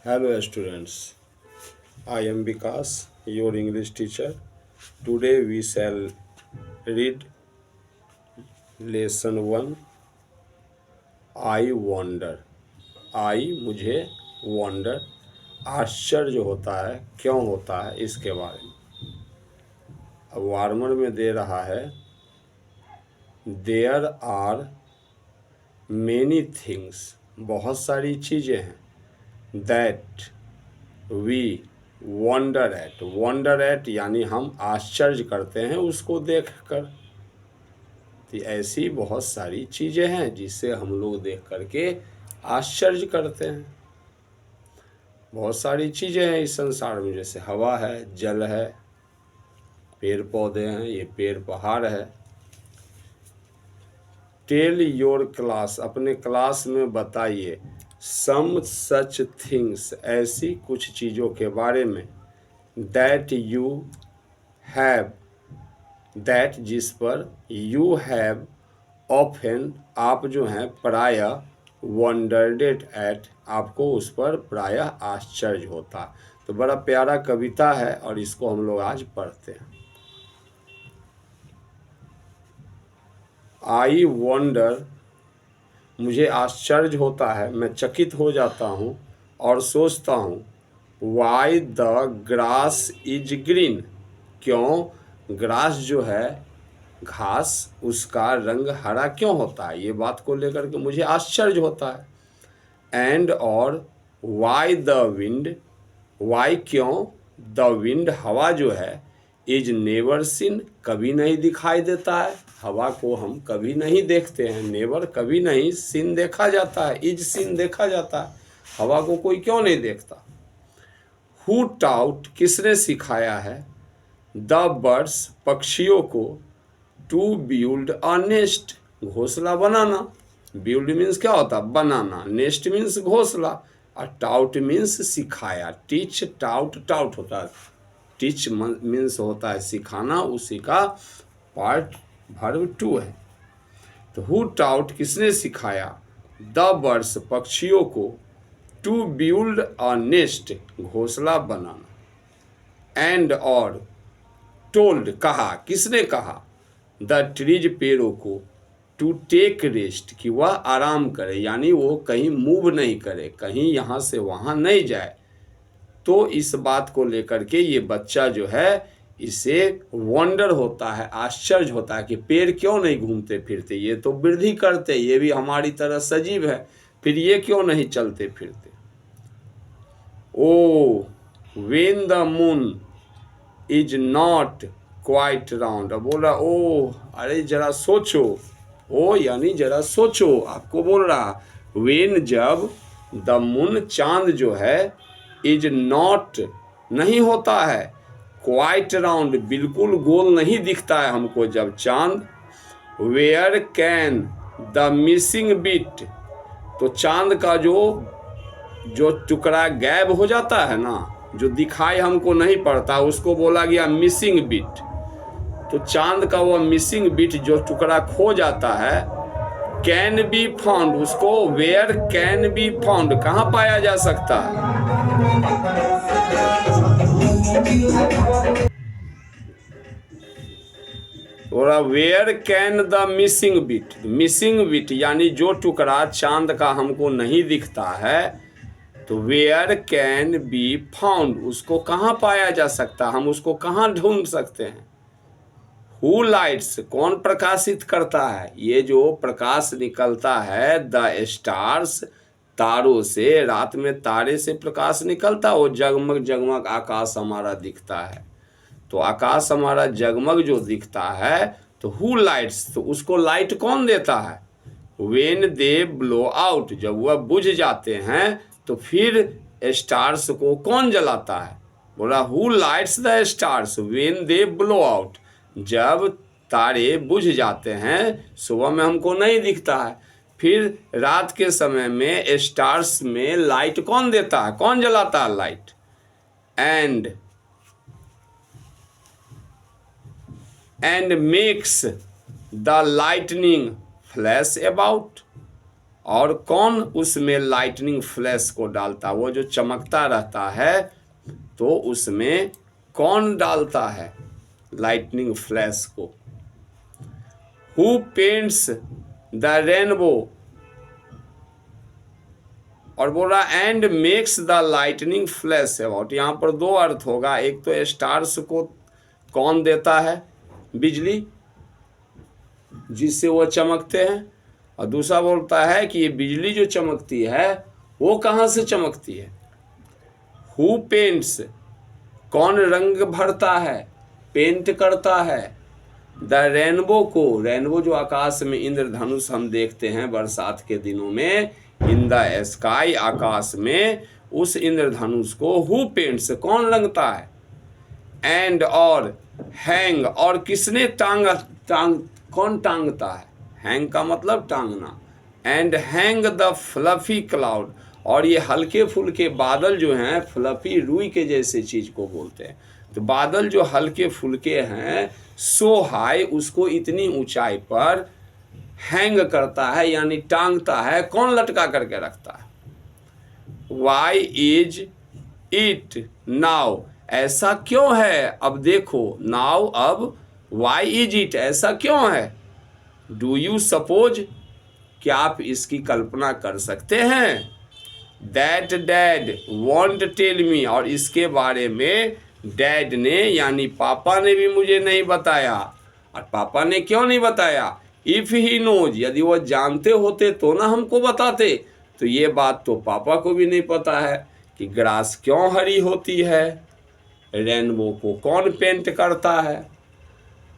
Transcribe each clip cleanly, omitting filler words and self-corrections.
Hello students, I am Vikas, your English teacher. Today we shall read lesson 1 I wonder. I मुझे wonder आश्चर्य होता है क्यों होता है इसके बारे में। अब वार्मर में दे रहा है देयर आर मेनी थिंग्स, बहुत सारी चीज़ें हैं दैट वी वंडर एट यानी हम आश्चर्य करते हैं उसको देखकर। तो ऐसी बहुत सारी चीज़ें हैं जिसे हम लोग देख करके आश्चर्य करते हैं। बहुत सारी चीज़ें हैं इस संसार में, जैसे हवा है, जल है, पेड़ पौधे हैं, ये पेड़ पहाड़ है। टेल योर क्लास, अपने क्लास में बताइए सम सच थिंग्स, ऐसी कुछ चीज़ों के बारे में दैट यू हैव, दैट जिस पर यू हैव ऑफन, आप जो हैं प्रायः वंडर्ड एट, आपको उस पर प्रायः आश्चर्य होता। तो बड़ा प्यारा कविता है और इसको हम लोग आज पढ़ते हैं। आई वंडर, मुझे आश्चर्य होता है, मैं चकित हो जाता हूँ और सोचता हूँ why the grass is green, क्यों ग्रास जो है घास उसका रंग हरा क्यों होता है, ये बात को लेकर के मुझे आश्चर्य होता है। एंड और वाई द विंड, वाई क्यों द विंड हवा जो है इज नेवर सीन, कभी नहीं दिखाई देता है। हवा को हम कभी नहीं देखते हैं, नेवर कभी नहीं, सीन देखा जाता है, इज सीन देखा जाता है, हवा को कोई क्यों नहीं देखता। हु टाउट, किसने सिखाया है द बर्ड्स, पक्षियों को टू बिल्ड अ नेस्ट, घोंसला बनाना। बिल्ड मीन्स क्या होता है, बनाना, नेस्ट मीन्स घोंसला, और टाउट मीन्स सिखाया। टीच टाउट, टाउट होता है, टीच मीन्स होता है सिखाना, उसी का पार्ट वर्ब टू है। तो हु टाउट, किसने सिखाया द बर्ड्स, पक्षियों को टू बिल्ड अ नेस्ट, घोंसला बनाना। एंड और टोल्ड, कहा, किसने कहा द ट्रीज, पेड़ों को टू टेक रेस्ट, कि वह आराम करे, यानी वो कहीं मूव नहीं करे, कहीं यहाँ से वहाँ नहीं जाए। तो इस बात को लेकर के ये बच्चा जो है इसे वंडर होता है, आश्चर्य होता है कि पेड़ क्यों नहीं घूमते फिरते, ये तो वृद्धि करते, ये भी हमारी तरह सजीव है, फिर ये क्यों नहीं चलते फिरते। Oh when the moon is not quite round, अब बोल रहा ओ, अरे जरा सोचो, ओ यानी जरा सोचो, आपको बोल रहा वेन, जब द मून, चांद जो है इज नॉट, नहीं होता है, क्वाइट राउंड, बिल्कुल गोल नहीं दिखता है हमको जब चांद। Where can the missing bit, तो चांद का जो टुकड़ा गायब हो जाता है ना, जो दिखाई हमको नहीं पड़ता, उसको बोला गया मिसिंग बिट। तो चांद का वो मिसिंग बिट, जो टुकड़ा खो जाता है, कैन बी फाउंड, उसको वेयर कैन बी फाउंड, कहाँ पाया जा सकता है। थोड़ा where can the missing bit, missing bit यानी जो टुकड़ा चांद का हमको नहीं दिखता है, तो वेयर कैन बी फाउंड, उसको कहाँ पाया जा सकता, हम उसको कहाँ ढूंढ सकते हैं। हु लाइट्स, कौन प्रकाशित करता है, ये जो प्रकाश निकलता है द स्टार्स, तारों से, रात में तारे से प्रकाश निकलता, वो जगमग जगमग आकाश हमारा दिखता है। तो आकाश हमारा जगमग जो दिखता है, तो हु लाइट्स, तो उसको लाइट कौन देता है। वेन दे ब्लो आउट, जब वह बुझ जाते हैं तो फिर स्टार्स को कौन जलाता है, बोला who lights the stars when they blow out, जब तारे बुझ जाते हैं, सुबह में हमको नहीं दिखता है, फिर रात के समय में स्टार्स में लाइट कौन देता है, कौन जलाता है light. And makes the lightning flash about, और कौन उसमें लाइटनिंग फ्लैश को डालता, वो जो चमकता रहता है तो उसमें कौन डालता है लाइटनिंग फ्लैश को? हु पेंट्स द रेनबो, और बोल रहा and makes the lightning flash about. यहाँ पर दो अर्थ होगा, एक तो स्टार्स को कौन देता है, बिजली जिससे वो चमकते हैं, और दूसरा बोलता है कि ये बिजली जो चमकती है वो कहाँ से चमकती है। हु पेंट्स, कौन रंग भरता है, पेंट करता है द रेनबो को, रेनबो जो आकाश में इंद्रधनुष हम देखते हैं बरसात के दिनों में, इन द स्काई, आकाश में उस इंद्रधनुष को हु पेंट्स, कौन रंगता है, एंड और हैंग, और किसने कौन टांगता है, हैंग का मतलब टांगना, and hang the fluffy cloud, और ये हल्के फुल्के बादल जो हैं, फ्लफी रुई के जैसे चीज को बोलते हैं, तो बादल जो हल्के फुल्के हैं, सो हाई, उसको इतनी ऊंचाई पर हैंग करता है यानी टांगता है, कौन लटका करके रखता है। वाई इज इट नाउ, ऐसा क्यों है, अब देखो नाउ, अब वाई इज इट, ऐसा क्यों है। डू यू सपोज, क्या आप इसकी कल्पना कर सकते हैं। That dad won't tell me, और इसके बारे में डैड ने यानी पापा ने भी मुझे नहीं बताया। और पापा ने क्यों नहीं बताया, इफ़ ही नोज, यदि वो जानते होते तो ना हमको बताते। तो ये बात तो पापा को भी नहीं पता है कि ग्रास क्यों हरी होती है, रेनबो को कौन पेंट करता है,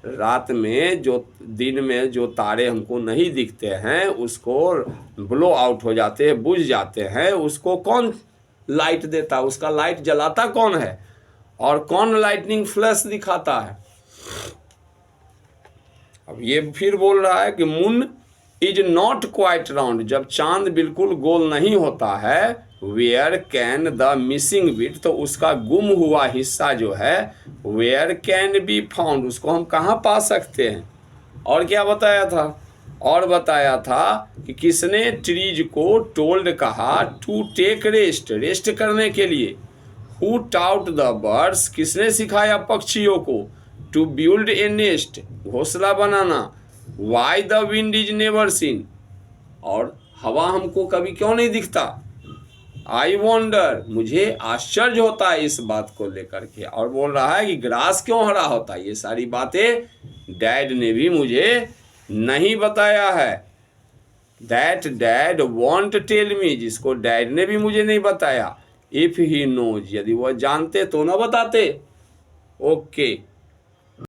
रात में जो, दिन में जो तारे हमको नहीं दिखते हैं उसको ब्लो आउट हो जाते हैं, बुझ जाते हैं, उसको कौन लाइट देता, उसका लाइट जलाता कौन है, और कौन लाइटनिंग फ्लैश दिखाता है। अब ये फिर बोल रहा है कि moon is not quite round, जब चांद बिल्कुल गोल नहीं होता है, where can the missing bit, तो उसका गुम हुआ हिस्सा जो है, वेयर कैन बी फाउंड, उसको हम कहाँ पा सकते हैं। और क्या बताया था, और बताया था कि किसने ट्रीज को टोल्ड कहा टू टेक रेस्ट, रेस्ट करने के लिए। हु टाउट द बर्ड्स, किसने सिखाया पक्षियों को टू बिल्ड ए नेस्ट, घोंसला बनाना। Why the wind is never seen, और हवा हमको कभी क्यों नहीं दिखता। आई वॉन्डर, मुझे आश्चर्य होता है इस बात को लेकर के। और बोल रहा है कि ग्रास क्यों हरा होता है, ये सारी बातें डैड ने भी मुझे नहीं बताया है। That dad won't tell me, जिसको डैड ने भी मुझे नहीं बताया। इफ ही नोज, यदि वह जानते तो ना बताते। ओके।